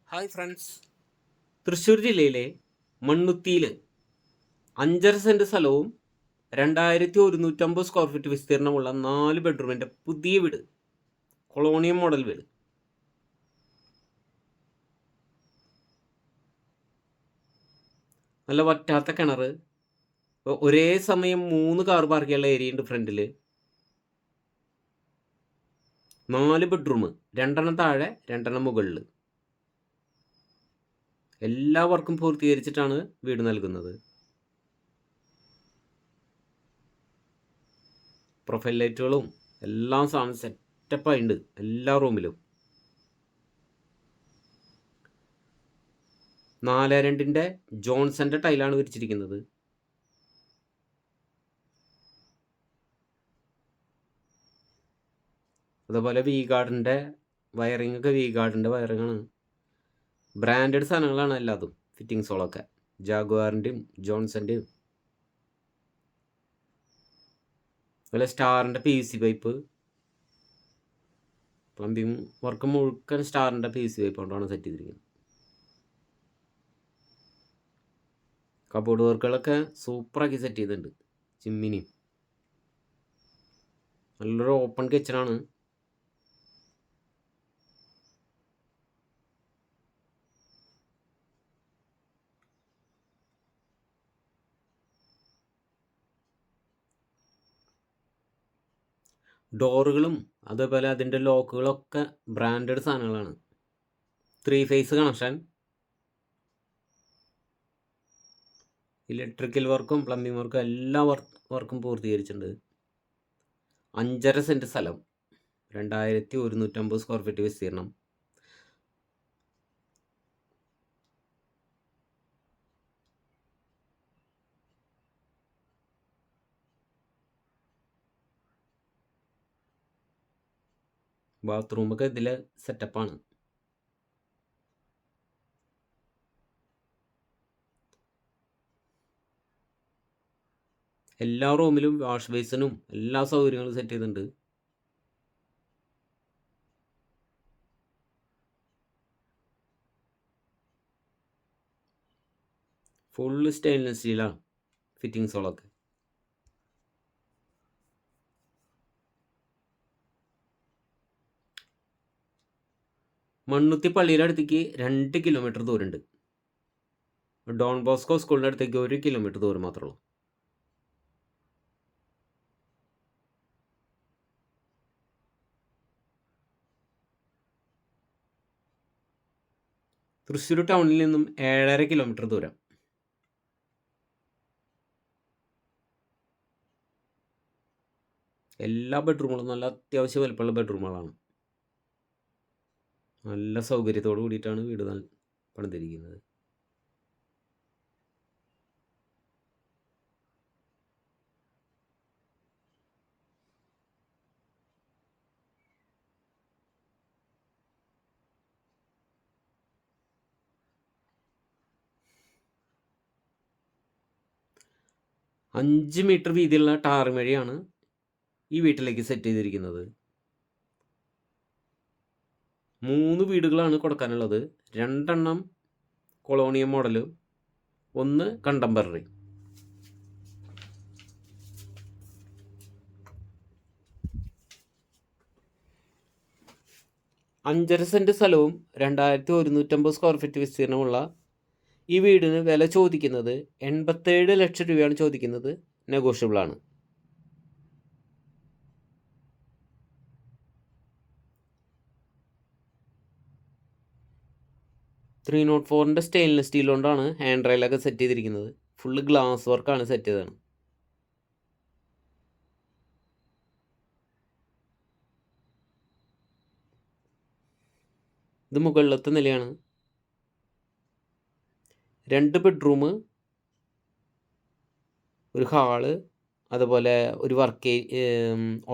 Hi friends. Thrissur ജില്ലയിലെ മണ്ണുത്തിയിൽ 5.5 cent സ്ഥലവും 2150 square feet വിസ്തീർണമുള്ള 4 ബെഡ്റൂമിൻ്റെ പുതിയ വീട്, കൊളോണിയം മോഡൽ വീട്. നല്ല വറ്റാത്ത കിണർ, ഒരേ സമയം 3 കാർ പാർക്ക് ചെയ്യാനുള്ള ഏരിയ ഉണ്ട് ഫ്രണ്ടിൽ. 4 ബെഡ്റൂം, 2 താഴെ 2 മുകളിൽ. എല്ലാ വർക്കും പൂർത്തീകരിച്ചിട്ടാണ് വീട് നൽകുന്നത്. പ്രൊഫൈൽ ലൈറ്റുകളും എല്ലാം സാധനം സെറ്റപ്പായിട്ടുണ്ട് എല്ലാ റൂമിലും. 4.2 ജോൺസന്റെ ടൈലാണ് വിരിച്ചിരിക്കുന്നത്. അതുപോലെ വി ഗാർഡിൻ്റെ വയറിംഗ് ഒക്കെ വയറിങ്ങാണ്. ബ്രാൻഡഡ് സാധനങ്ങളാണ് എല്ലാതും, ഫിറ്റിങ്സുകളൊക്കെ ജാഗ്വാറിൻ്റെയും ജോൺസൻ്റെയും. അതുപോലെ സ്റ്റാറിൻ്റെ PVC പൈപ്പ്, പ്ലംബിങ് വർക്ക് മുഴുക്കൻ സ്റ്റാറിൻ്റെ PVC പൈപ്പ് കൊണ്ടാണ് സെറ്റ് ചെയ്തിരിക്കുന്നത്. കബോർഡ് വർക്കുകളൊക്കെ സൂപ്പറാക്കി സെറ്റ് ചെയ്തിട്ടുണ്ട്. ചിമ്മിനിയും നല്ലൊരു ഓപ്പൺ കിച്ചണാണ്. ഡോറുകളും അതേപോലെ അതിൻ്റെ ലോക്കുകളൊക്കെ ബ്രാൻഡഡ് സാധനങ്ങളാണ്. 3 ഫേസ് കണക്ഷൻ. ഇലക്ട്രിക്കൽ വർക്കും പ്ലംബിംഗ് വർക്കും എല്ലാ വർക്കും പൂർത്തീകരിച്ചിട്ടുണ്ട്. 5.5 സെൻറ്റ് സ്ഥലം, 2150 സ്ക്വയർ ഫീറ്റ് വിസ്തീർണം. ബാത്റൂമൊക്കെ ഇതിലെ സെറ്റപ്പാണ്. എല്ലാ റൂമിലും വാഷ് ബേസിനും എല്ലാ സൗകര്യങ്ങളും സെറ്റ് ചെയ്തിട്ടുണ്ട്. ഫുള്ള് സ്റ്റെയിൻലെസ് സ്റ്റീലാണ് ഫിറ്റിങ്സുകളൊക്കെ. മണ്ണുത്തി പള്ളിയുടെ അടുത്തേക്ക് 2 കിലോമീറ്റർ ദൂരമുണ്ട്. ഡോൺ ബോസ്കോ സ്കൂളിൻ്റെ അടുത്തേക്ക് 1 കിലോമീറ്റർ ദൂരം മാത്രമേ ഉള്ളൂ. തൃശ്ശൂർ ടൗണിൽ നിന്നും 7.5 കിലോമീറ്റർ ദൂരം. എല്ലാ ബെഡ്റൂമുകളും നല്ല അത്യാവശ്യം വലുപ്പമുള്ള ബെഡ്റൂമുകളാണ്. നല്ല സൗകര്യത്തോട് കൂടിയിട്ടാണ് വീട് പണിതിരിക്കുന്നത്. അഞ്ച് മീറ്റർ വീതിയുള്ള ടാർ വഴിയാണ് ഈ വീട്ടിലേക്ക് സെറ്റ് ചെയ്തിരിക്കുന്നത്. 3 വീടുകളാണ് കൊടുക്കാനുള്ളത്. 2 കൊളോണിയം മോഡലും 1 കണ്ടംപററി. അഞ്ചര സെൻറ്റ് സ്ഥലവും 2150 സ്ക്വയർ ഫീറ്റ് വിസ്തീർണമുള്ള ഈ വീടിന് വില ചോദിക്കുന്നത് 87 ലക്ഷം രൂപയാണ് ചോദിക്കുന്നത്. നെഗോഷ്യബിളാണ്. .304 സ്റ്റെയിൻലെസ് സ്റ്റീൽ കൊണ്ടാണ് ഹാൻഡ് റെയിലൊക്കെ സെറ്റ് ചെയ്തിരിക്കുന്നത്. ഫുള്ള് ഗ്ലാസ് വർക്കാണ് സെറ്റ് ചെയ്തത്. ഇത് മുകളിലത്തെ നിലയാണ്. 2 ബെഡ്റൂം, ഒരു ഹാള്, അതുപോലെ ഒരു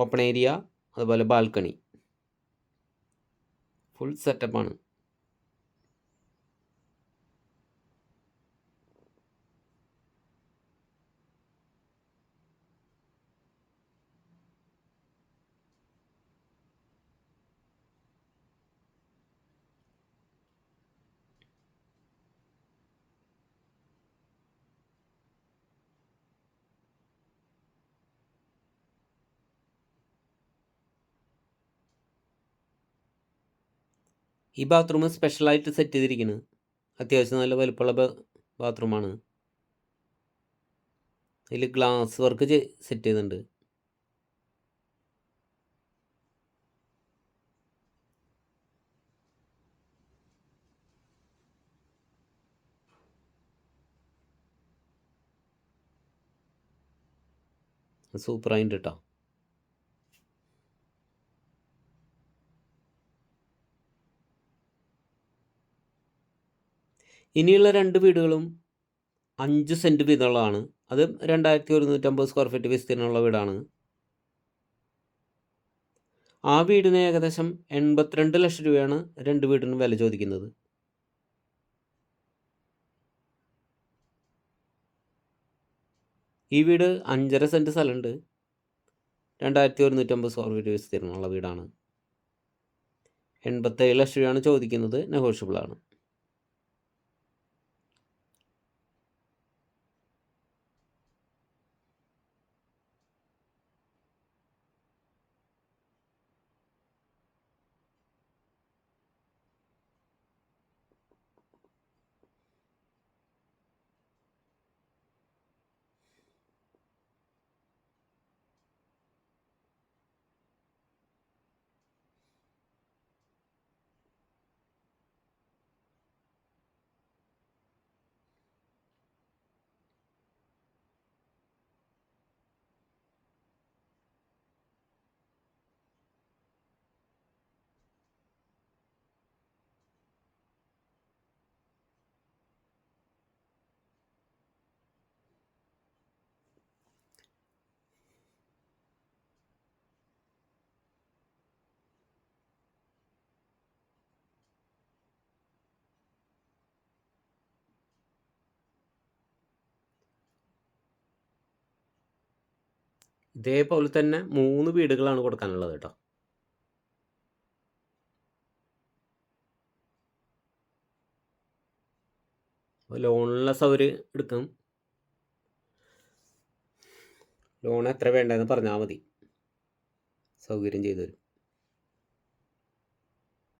ഓപ്പൺ ഏരിയ, അതുപോലെ ബാൽക്കണി. ഫുൾ സെറ്റപ്പാണ്. ഈ ബാത്റൂം സ്പെഷ്യലായിട്ട് സെറ്റ് ചെയ്തിരിക്കുന്നു. അത്യാവശ്യം നല്ല വലുപ്പമുള്ള ബാത്റൂമാണ്. അതിൽ ഗ്ലാസ് വർക്ക് സെറ്റ് ചെയ്തിട്ടുണ്ട്. സൂപ്പറായിട്ട് കേട്ടോ. ഇനിയുള്ള 2 വീടുകളും 5 സെൻറ്റ് വീതമുള്ളതാണ്. അത് 2150 സ്ക്വയർ ഫീറ്റ് വിസ്തീർണമുള്ള വീടാണ്. ആ വീടിന് ഏകദേശം 82 ലക്ഷം രൂപയാണ് 2 വീടിനും വില ചോദിക്കുന്നത്. ഈ വീട് 5.5 സെൻറ്റ് സ്ഥലമുണ്ട്. 2150 സ്ക്വയർ ഫീറ്റ് വിസ്തീർണമുള്ള വീടാണ്. 87 ലക്ഷം രൂപയാണ് ചോദിക്കുന്നത്. നെഗോഷ്യബിളാണ്. ഇതേപോലെ തന്നെ 3 വീടുകളാണ് കൊടുക്കാനുള്ളത് കേട്ടോ. ലോണിനുള്ള സൗകര്യം എടുക്കും. ലോൺ എത്ര വേണ്ടതെന്ന് പറഞ്ഞാൽ മതി, സൗകര്യം ചെയ്തു തരും.